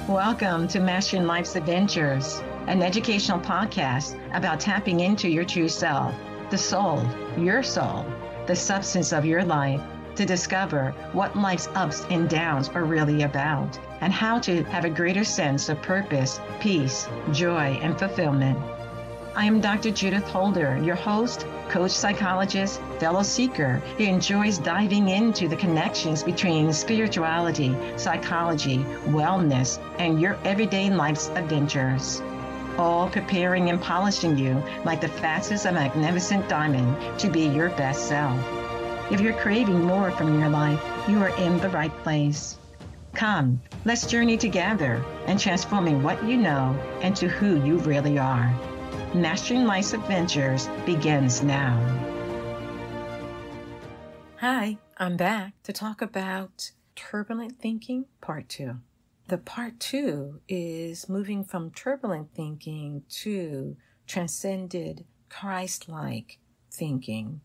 Welcome to Mastering Life's Adventures, an educational podcast about tapping into your true self, the soul, the substance of your life, to discover what life's ups and downs are really about, and how to have a greater sense of purpose, peace, joy, and fulfillment. I am Dr. Judith Holder, your host, coach, psychologist, fellow seeker who enjoys diving into the connections between spirituality, psychology, wellness, and your everyday life's adventures. All preparing and polishing you like the facets of a magnificent diamond to be your best self. If you're craving more from your life, you are in the right place. Come, let's journey together and transforming what you know into who you really are. Mastering Life's Adventures begins now. Hi, I'm back to talk about Turbulent Thinking Part 2. The Part 2 is moving from turbulent thinking to transcended Christ-like thinking.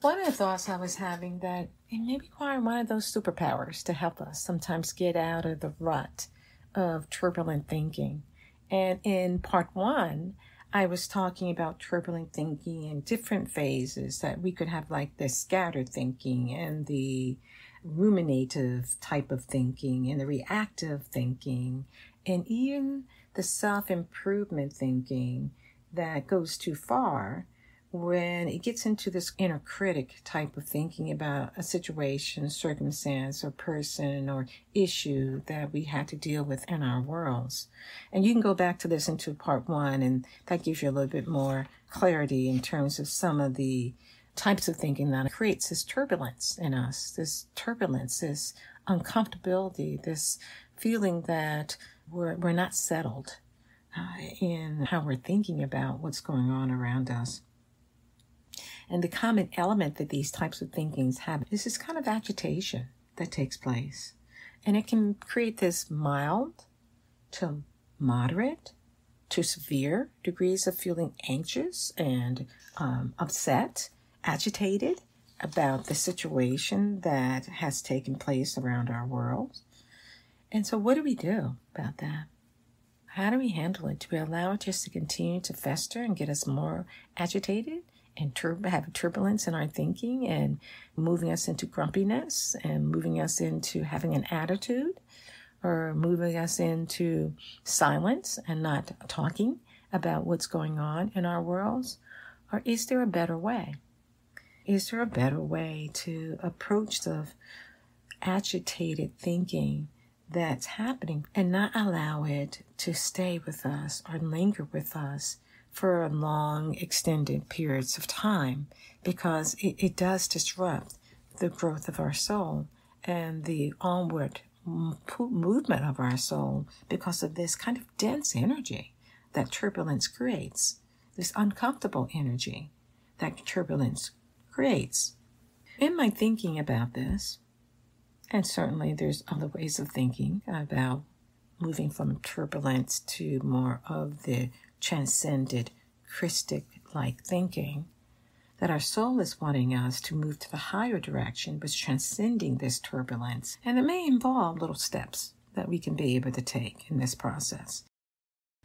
One of the thoughts I was having that it may require one of those superpowers to help us sometimes get out of the rut of turbulent thinking. And in Part 1, I was talking about turbulent thinking in different phases, that we could have like the scattered thinking and the ruminative type of thinking and the reactive thinking and even the self-improvement thinking that goes too far when it gets into this inner critic type of thinking about a situation, circumstance, or person or issue that we had to deal with in our worlds. And you can go back to listen to Part 1, and that gives you a little bit more clarity in terms of some of the types of thinking that creates this turbulence in us, this turbulence, this uncomfortability, this feeling that we're not settled in how we're thinking about what's going on around us. And the common element that these types of thinkings have is this kind of agitation that takes place. And it can create this mild to moderate to severe degrees of feeling anxious and upset, agitated about the situation that has taken place around our world. And so what do we do about that? How do we handle it? Do we allow it just to continue to fester and get us more agitated? And have turbulence in our thinking and moving us into grumpiness and moving us into having an attitude or moving us into silence and not talking about what's going on in our worlds? Or is there a better way? Is there a better way to approach the agitated thinking that's happening and not allow it to stay with us or linger with us for long, extended periods of time, because it does disrupt the growth of our soul and the onward movement of our soul because of this kind of dense energy that turbulence creates, this uncomfortable energy that turbulence creates. In my thinking about this, and certainly there's other ways of thinking about moving from turbulence to more of the transcended Christic-like thinking, that our soul is wanting us to move to the higher direction, but transcending this turbulence. And it may involve little steps that we can be able to take in this process.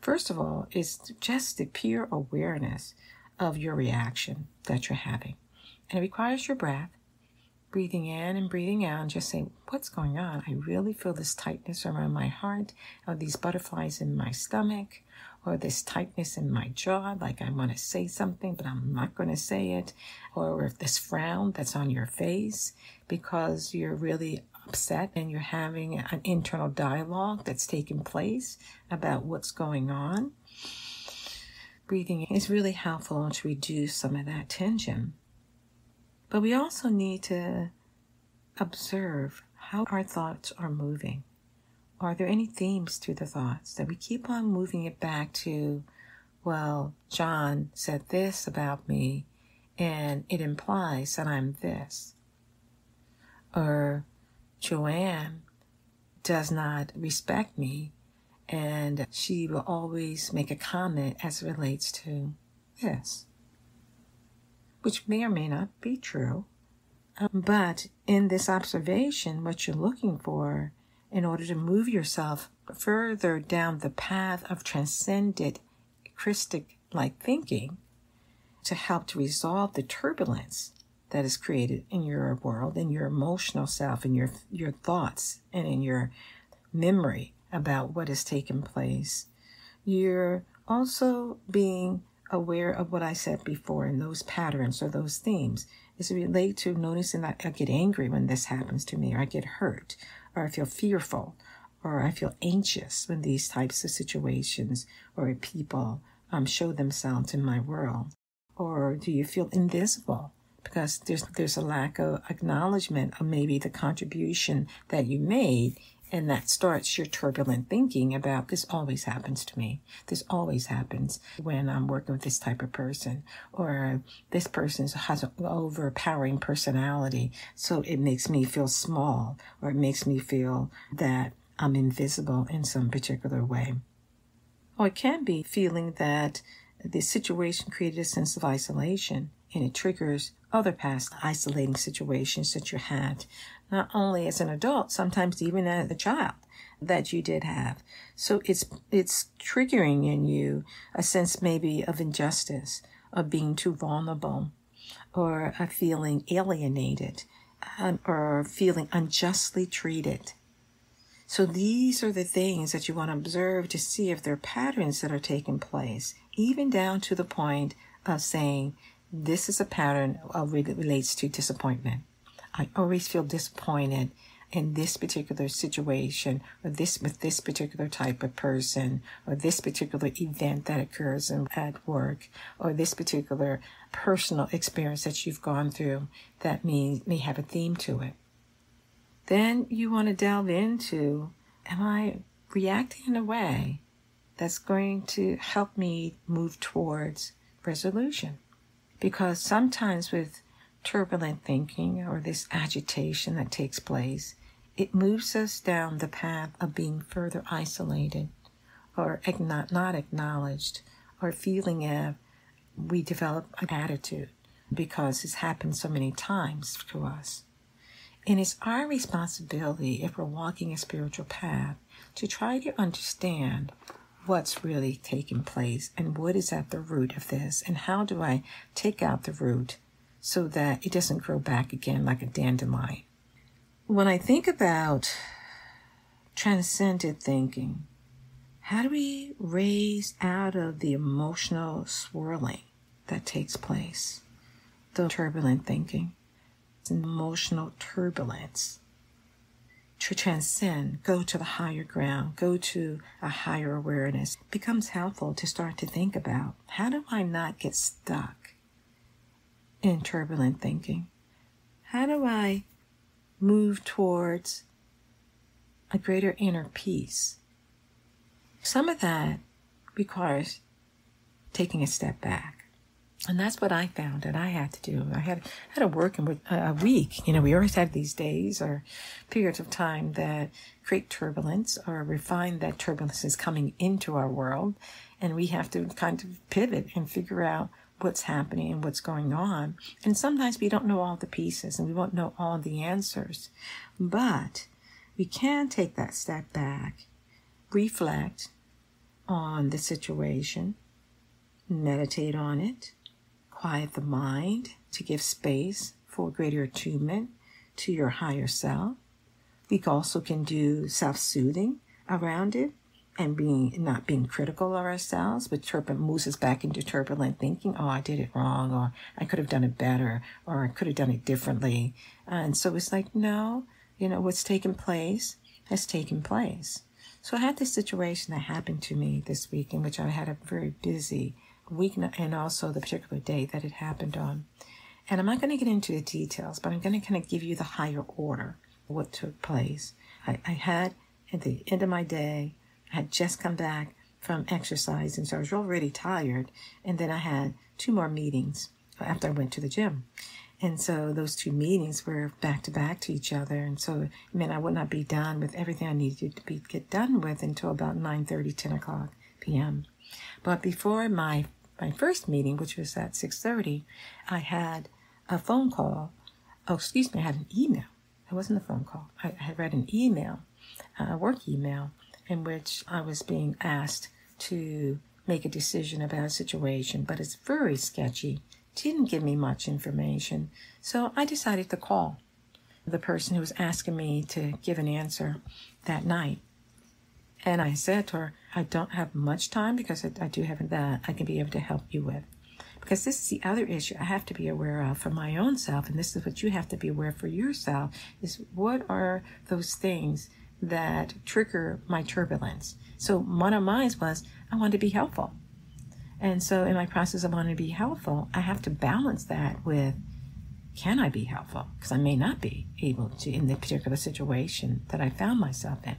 First of all, is just the pure awareness of your reaction that you're having. And it requires your breath, breathing in and breathing out, and just say, what's going on? I really feel this tightness around my heart, or these butterflies in my stomach, or this tightness in my jaw, like I want to say something, but I'm not going to say it, or this frown that's on your face because you're really upset and you're having an internal dialogue that's taking place about what's going on. Breathing is really helpful to reduce some of that tension. But we also need to observe how our thoughts are moving. Are there any themes through the thoughts that we keep on moving it back to, well, John said this about me, and it implies that I'm this. Or Joanne does not respect me, and she will always make a comment as it relates to this, which may or may not be true. But in this observation, what you're looking for in order to move yourself further down the path of transcendent Christic-like thinking to help to resolve the turbulence that is created in your world, in your emotional self, in your thoughts, and in your memory about what has taken place. You're also being aware of what I said before in those patterns or those themes is related to noticing that I get angry when this happens to me, or I get hurt, or I feel fearful, or I feel anxious when these types of situations or people show themselves in my world. Or do you feel invisible because there's a lack of acknowledgement of maybe the contribution that you made, and that starts your turbulent thinking about this always happens to me. This always happens when I'm working with this type of person, or this person has an overpowering personality, so it makes me feel small, or it makes me feel that I'm invisible in some particular way. Or it can be feeling that the situation created a sense of isolation, and it triggers other past isolating situations that you had, not only as an adult, sometimes even as a child that you did have. So it's triggering in you a sense maybe of injustice, of being too vulnerable, or a feeling alienated, or feeling unjustly treated. So these are the things that you want to observe to see if there are patterns that are taking place, even down to the point of saying, this is a pattern that relates to disappointment. I always feel disappointed in this particular situation, or with this particular type of person, or this particular event that occurs at work, or this particular personal experience that you've gone through that may have a theme to it. Then you want to delve into, am I reacting in a way that's going to help me move towards resolution? Because sometimes with turbulent thinking or this agitation that takes place, it moves us down the path of being further isolated, or not acknowledged, or feeling we develop an attitude because it's happened so many times to us. And it's our responsibility, if we're walking a spiritual path, to try to understand what's really taking place and what is at the root of this, and how do I take out the root so that it doesn't grow back again like a dandelion. When I think about transcendent thinking, how do we raise out of the emotional swirling that takes place, the turbulent thinking, emotional turbulence, to transcend, go to the higher ground, go to a higher awareness? It becomes helpful to start to think about, how do I not get stuck in turbulent thinking? How do I move towards a greater inner peace? Some of that requires taking a step back. And that's what I found that I had to do. I had to work in a week. We always have these days or periods of time that create turbulence, or we find that turbulence is coming into our world, and we have to kind of pivot and figure out what's happening and what's going on. And sometimes we don't know all the pieces and we won't know all the answers. But we can take that step back, reflect on the situation, meditate on it, quiet the mind to give space for greater attunement to your higher self. We also can do self-soothing around it, and not being critical of ourselves, but moves us back into turbulent thinking. Oh, I did it wrong, or I could have done it better, or I could have done it differently. And so it's like, no, what's taken place has taken place. So I had this situation that happened to me this week, in which I had a very busy week, and also the particular day that it happened on. And I'm not going to get into the details, but I'm going to kind of give you the higher order of what took place. I had, at the end of my day, I had just come back from exercise, and so I was already tired. And then I had 2 more meetings after I went to the gym. And so those 2 meetings were back to back to each other. And so it meant I would not be done with everything I needed to get done with until about 9:30, 10 o'clock p.m. But before my first meeting, which was at 6:30, I had a phone call. I had an email. It wasn't a phone call. I had read an email, a work email, in which I was being asked to make a decision about a situation, but it's very sketchy. Didn't give me much information. So I decided to call the person who was asking me to give an answer that night. And I said to her, I don't have much time because I do have that I can be able to help you with. Because this is the other issue I have to be aware of for my own self, and this is what you have to be aware for yourself, is what are those things that trigger my turbulence. So one of mine was, I want to be helpful. And so in my process of wanting to be helpful, I have to balance that with, can I be helpful? Because I may not be able to in the particular situation that I found myself in.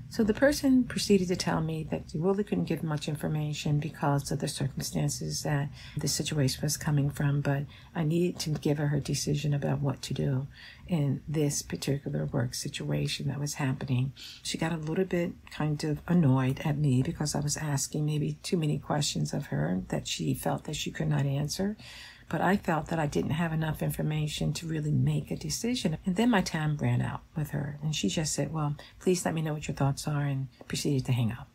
So the person proceeded to tell me that they really couldn't give much information because of the circumstances that the situation was coming from, but I needed to give her decision about what to do in this particular work situation that was happening. She got a little bit kind of annoyed at me because I was asking maybe too many questions of her that she felt that she could not answer. But I felt that I didn't have enough information to really make a decision. And then my time ran out with her. And she just said, well, please let me know what your thoughts are, and proceeded to hang up.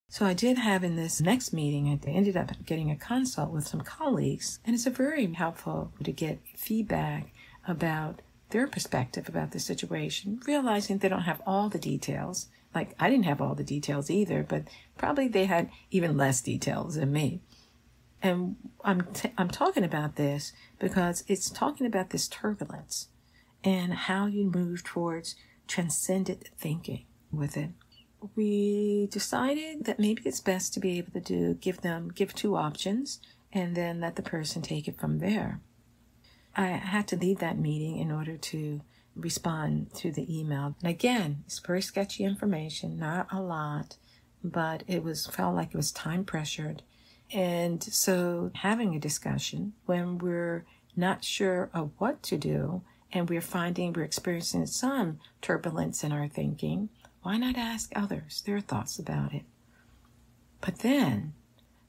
So I did have in this next meeting, I ended up getting a consult with some colleagues. And it's very helpful to get feedback about their perspective about the situation, realizing they don't have all the details. Like I didn't have all the details either, but probably they had even less details than me. And I'm talking about this because it's talking about this turbulence and how you move towards transcendent thinking with it. We decided that maybe it's best to be able to give two options and then let the person take it from there. I had to leave that meeting in order to respond to the email. And again, it's very sketchy information, not a lot, but felt like it was time pressured. And so having a discussion when we're not sure of what to do and we're experiencing some turbulence in our thinking, why not ask others their thoughts about it? But then,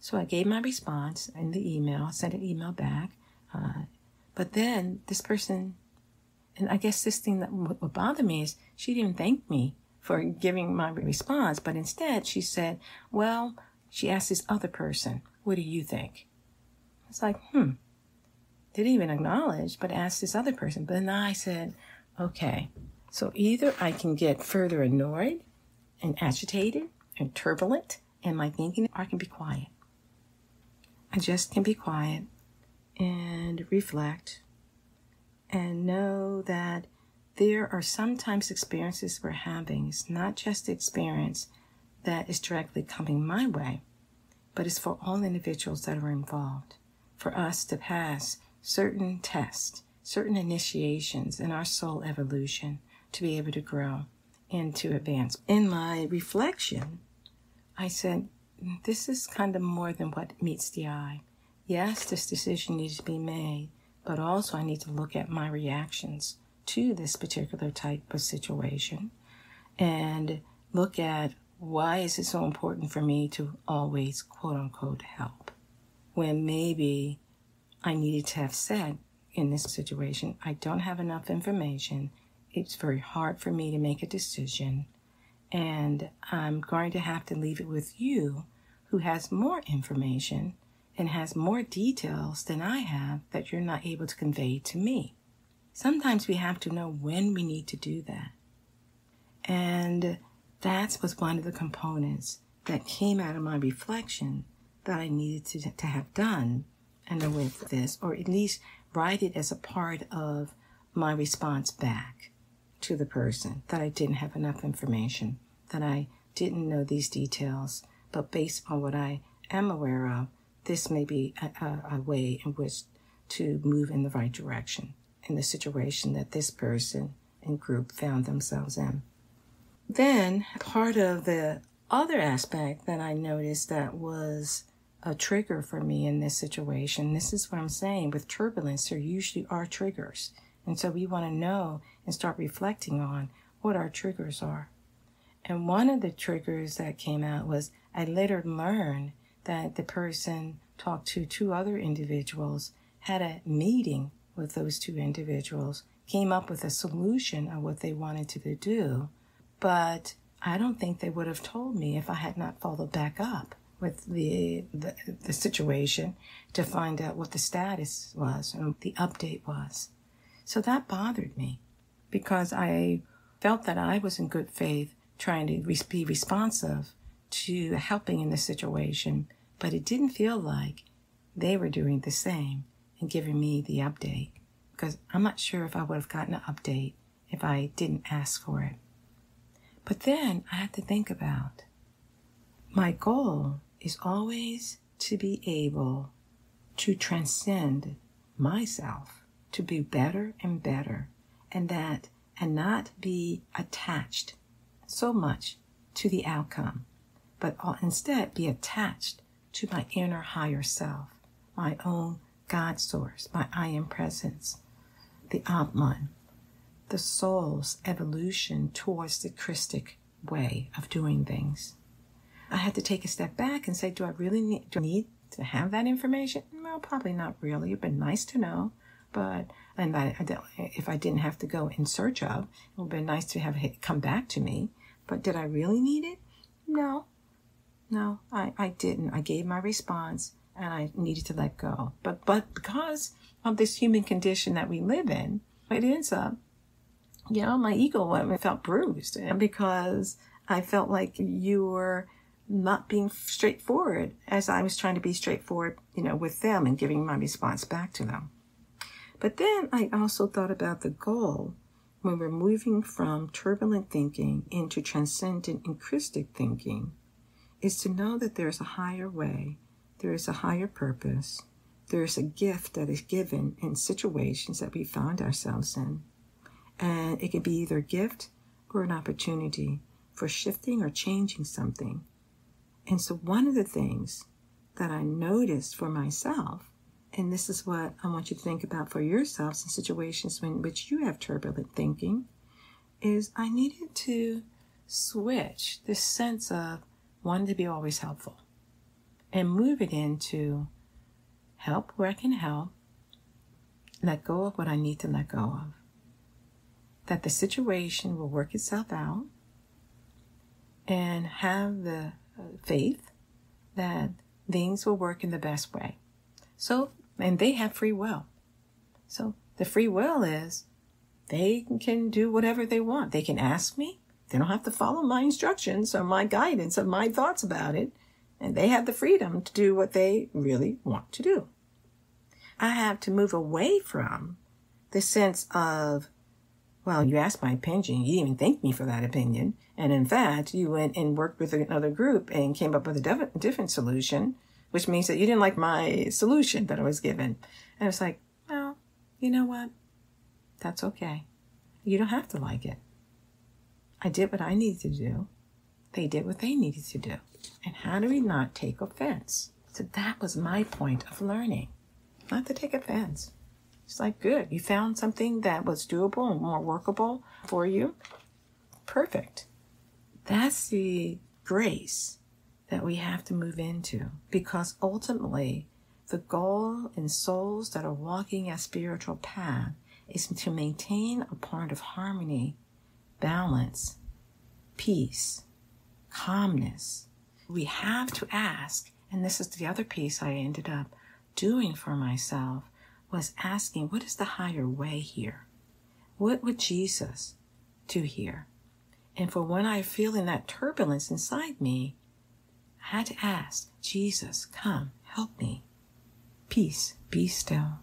so I gave my response in the email, sent an email back. But then this person, and I guess this thing that would bother me is she didn't thank me for giving my response, but instead she said, well, she asked this other person, what do you think? It's like, didn't even acknowledge, but asked this other person. But then I said, okay, so either I can get further annoyed and agitated and turbulent in my thinking, or I can be quiet. I just can be quiet and reflect and know that there are sometimes experiences we're having. It's not just the experience that is directly coming my way, but it's for all individuals that are involved, for us to pass certain tests, certain initiations in our soul evolution to be able to grow and to advance. In my reflection, I said, this is kind of more than what meets the eye. Yes, this decision needs to be made, but also I need to look at my reactions to this particular type of situation and look at why is it so important for me to always, quote unquote, help? When maybe I needed to have said in this situation, I don't have enough information. It's very hard for me to make a decision. And I'm going to have to leave it with you who has more information and has more details than I have that you're not able to convey to me. Sometimes we have to know when we need to do that. And that was one of the components that came out of my reflection that I needed to have done and with this, or at least write it as a part of my response back to the person, that I didn't have enough information, that I didn't know these details, but based on what I am aware of, this may be a way in which to move in the right direction in the situation that this person and group found themselves in. Then part of the other aspect that I noticed that was a trigger for me in this situation, this is what I'm saying, with turbulence, there usually are triggers. And so we want to know and start reflecting on what our triggers are. And one of the triggers that came out was I later learned that the person talked to two other individuals, had a meeting with those two individuals, came up with a solution of what they wanted to do, but I don't think they would have told me if I had not followed back up with the situation to find out what the status was and the update was. So that bothered me because I felt that I was in good faith trying to be responsive to helping in this situation, but it didn't feel like they were doing the same and giving me the update, because I'm not sure if I would have gotten an update if I didn't ask for it. But then I had to think about, my goal is always to be able to transcend myself, to be better and better, and not be attached so much to the outcome, but instead be attached to my inner higher self, my own God source, my I am presence, the Atman, the soul's evolution towards the Christic way of doing things. I had to take a step back and say, do I need to have that information? No, probably not really. It'd been nice to know, if I didn't have to go in search of, it would have been nice to have it come back to me. But did I really need it? No, I didn't. I gave my response and I needed to let go. But because of this human condition that we live in, it ends up, my ego felt bruised. And because I felt like you were not being straightforward as I was trying to be straightforward, with them and giving my response back to them. But then I also thought about the goal when we're moving from turbulent thinking into transcendent and Christic thinking is to know that there's a higher way, there is a higher purpose, there is a gift that is given in situations that we found ourselves in. And it could be either a gift or an opportunity for shifting or changing something. And so one of the things that I noticed for myself, and this is what I want you to think about for yourselves in situations in which you have turbulent thinking, is I needed to switch this sense of wanting to be always helpful and move it into help where I can help, let go of what I need to let go of, that the situation will work itself out, and have the faith that things will work in the best way. So, and they have free will. So the free will is they can do whatever they want. They can ask me. They don't have to follow my instructions or my guidance or my thoughts about it. And they have the freedom to do what they really want to do. I have to move away from the sense of, well, you asked my opinion. You didn't even thank me for that opinion. And in fact, you went and worked with another group and came up with a different solution, which means that you didn't like my solution that I was given. And it's like, well, you know what? That's okay. You don't have to like it. I did what I needed to do. They did what they needed to do. And how do we not take offense? So that was my point of learning. Not to take offense. It's like, good. You found something that was doable and more workable for you. Perfect. That's the grace that we have to move into, because ultimately the goal in souls that are walking a spiritual path is to maintain a point of harmony, balance, peace, calmness. We have to ask, and this is the other piece I ended up doing for myself, was asking, what is the higher way here? What would Jesus do here? And for when I'm feeling that turbulence inside me, I had to ask, Jesus, come, help me. Peace, be still.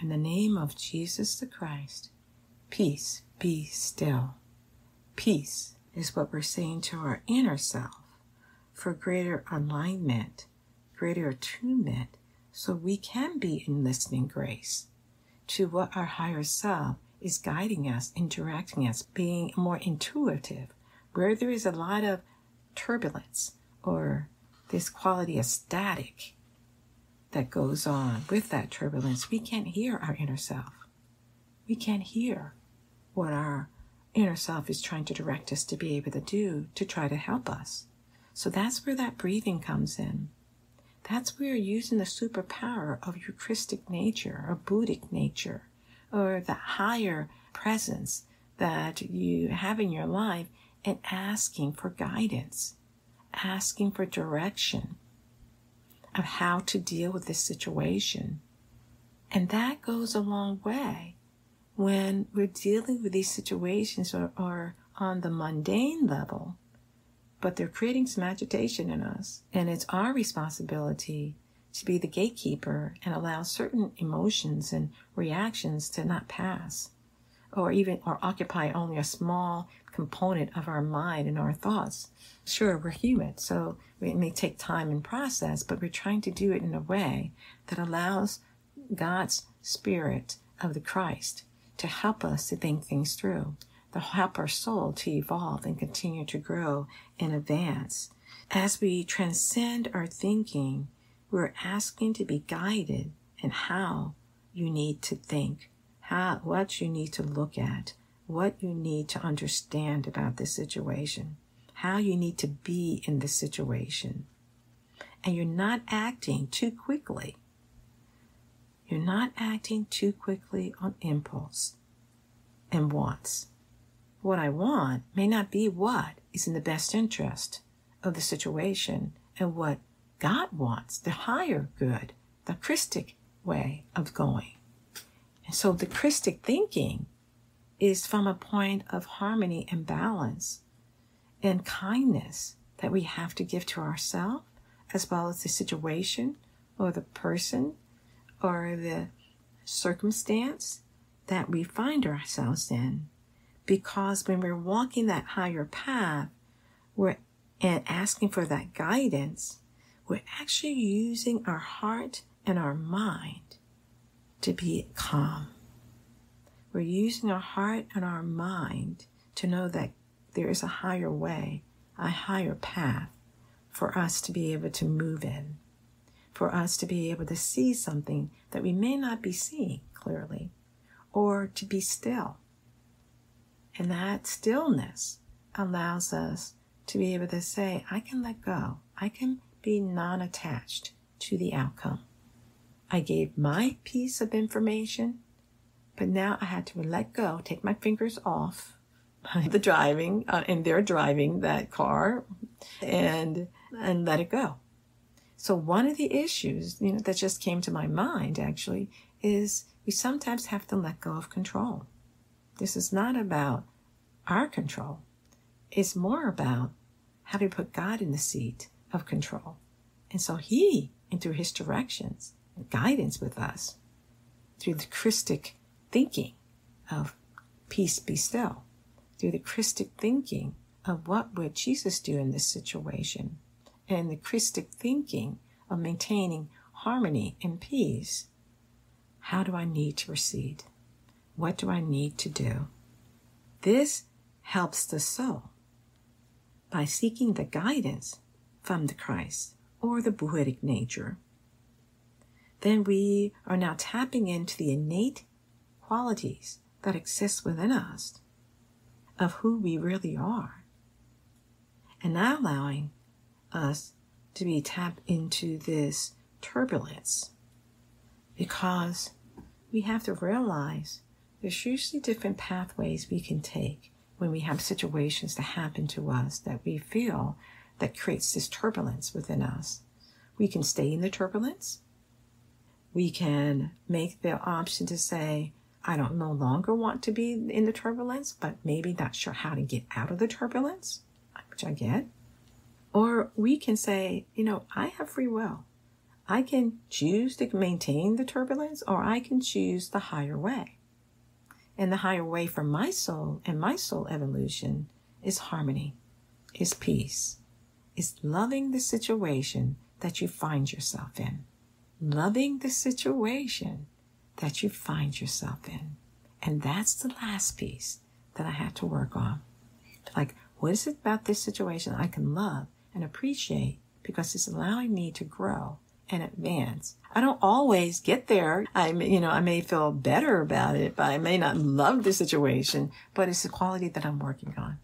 In the name of Jesus the Christ, peace, be still. Peace is what we're saying to our inner self for greater alignment, greater attunement, so we can be in listening grace to what our higher self is guiding us, interacting us, being more intuitive. Where there is a lot of turbulence or this quality of static that goes on with that turbulence, we can't hear our inner self. We can't hear what our inner self is trying to direct us to be able to do to try to help us. So that's where that breathing comes in. That's where you're using the superpower of your Christic nature or Buddhic nature or the higher presence that you have in your life and asking for guidance, asking for direction of how to deal with this situation. And that goes a long way when we're dealing with these situations or on the mundane level, but they're creating some agitation in us. And it's our responsibility to be the gatekeeper and allow certain emotions and reactions to not pass, or occupy only a small component of our mind and our thoughts. Sure, we're human, so it may take time and process, but we're trying to do it in a way that allows God's Spirit of the Christ to help us to think things through, to help our soul to evolve and continue to grow and advance. As we transcend our thinking, we're asking to be guided in how you need to think, what you need to look at, what you need to understand about this situation, how you need to be in this situation. And you're not acting too quickly. You're not acting too quickly on impulse and wants. What I want may not be what is in the best interest of the situation and what God wants, the higher good, the Christic way of going. And so the Christic thinking is from a point of harmony and balance and kindness that we have to give to ourselves, as well as the situation or the person or the circumstance that we find ourselves in. Because when we're walking that higher path, and asking for that guidance, we're actually using our heart and our mind to be calm. We're using our heart and our mind to know that there is a higher way, a higher path for us to be able to move in, for us to be able to see something that we may not be seeing clearly, or to be still. And that stillness allows us to be able to say, I can let go. I can be non-attached to the outcome. I gave my piece of information, but now I had to let go, take my fingers off the driving, and they're driving that car, and let it go. So one of the issues, that just came to my mind actually, is we sometimes have to let go of control. This is not about our control. It's more about how we put God in the seat of control. And so He, and through His directions and guidance with us, through the Christic thinking of peace be still, through the Christic thinking of what would Jesus do in this situation, and the Christic thinking of maintaining harmony and peace, how do I need to proceed? What do I need to do? This helps the soul by seeking the guidance from the Christ or the Buddhic nature. Then we are now tapping into the innate qualities that exist within us of who we really are, and now allowing us to be tapped into this turbulence, because we have to realize there's usually different pathways we can take when we have situations that happen to us that we feel that creates this turbulence within us. We can stay in the turbulence. We can make the option to say, I don't no longer want to be in the turbulence, but maybe not sure how to get out of the turbulence, which I get. Or we can say, I have free will. I can choose to maintain the turbulence, or I can choose the higher way. And the higher way for my soul and my soul evolution is harmony, is peace, is loving the situation that you find yourself in. Loving the situation that you find yourself in. And that's the last piece that I had to work on. Like, what is it about this situation I can love and appreciate because it's allowing me to grow and advance? I don't always get there. I may feel better about it, but I may not love the situation, but it's the quality that I'm working on.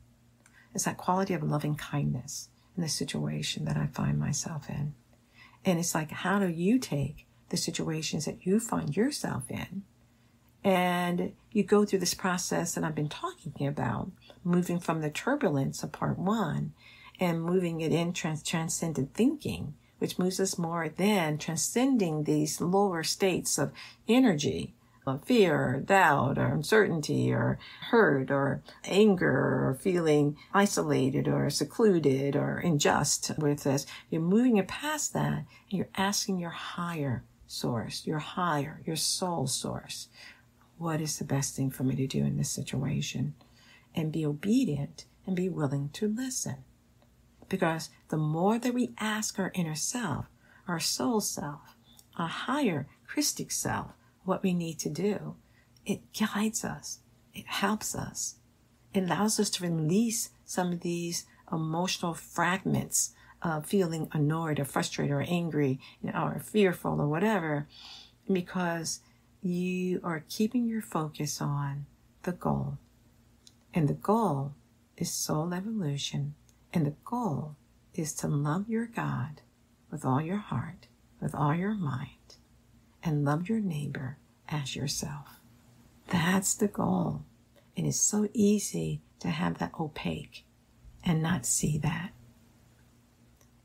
It's that quality of loving kindness in the situation that I find myself in. And it's like, how do you take the situations that you find yourself in And you go through this process that I've been talking about, moving from the turbulence of part 1 and moving it in transcendent thinking, which moves us more than transcending these lower states of energy, of fear, or doubt, or uncertainty, or hurt, or anger, or feeling isolated, or secluded, or unjust with this. You're moving it past that, and you're asking your higher source, your soul source, what is the best thing for me to do in this situation? And be obedient and be willing to listen. Because the more that we ask our inner self, our soul self, our higher Christic self, what we need to do, it guides us. It helps us. It allows us to release some of these emotional fragments of feeling annoyed or frustrated or angry, or fearful or whatever, because you are keeping your focus on the goal. And the goal is soul evolution. And the goal is to love your God with all your heart, with all your mind, and love your neighbor as yourself. That's the goal. And it's so easy to have that opaque and not see that.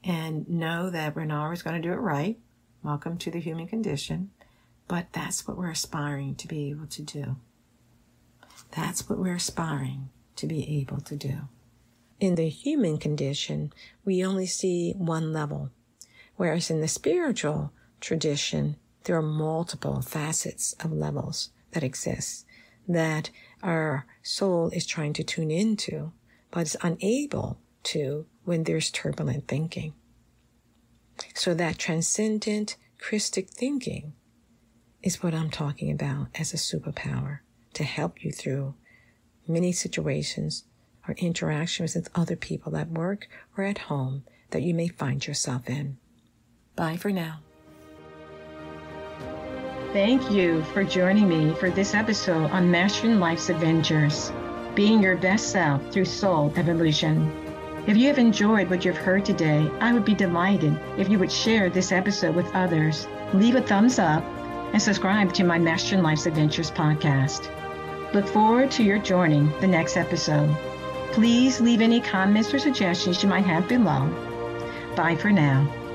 And know that we're not always going to do it right. Welcome to the human condition. But that's what we're aspiring to be able to do. That's what we're aspiring to be able to do. In the human condition, we only see one level, whereas in the spiritual tradition, there are multiple facets of levels that exist that our soul is trying to tune into, but is unable to when there's turbulent thinking. So that transcendent Christic thinking is what I'm talking about as a superpower to help you through many situations or interactions with other people at work or at home that you may find yourself in. Bye for now. Thank you for joining me for this episode on Mastering Life's Adventures, being your best self through soul evolution. If you have enjoyed what you've heard today, I would be delighted if you would share this episode with others, leave a thumbs up, and subscribe to my Mastering Life's Adventures podcast. Look forward to your joining the next episode. Please leave any comments or suggestions you might have below. Bye for now.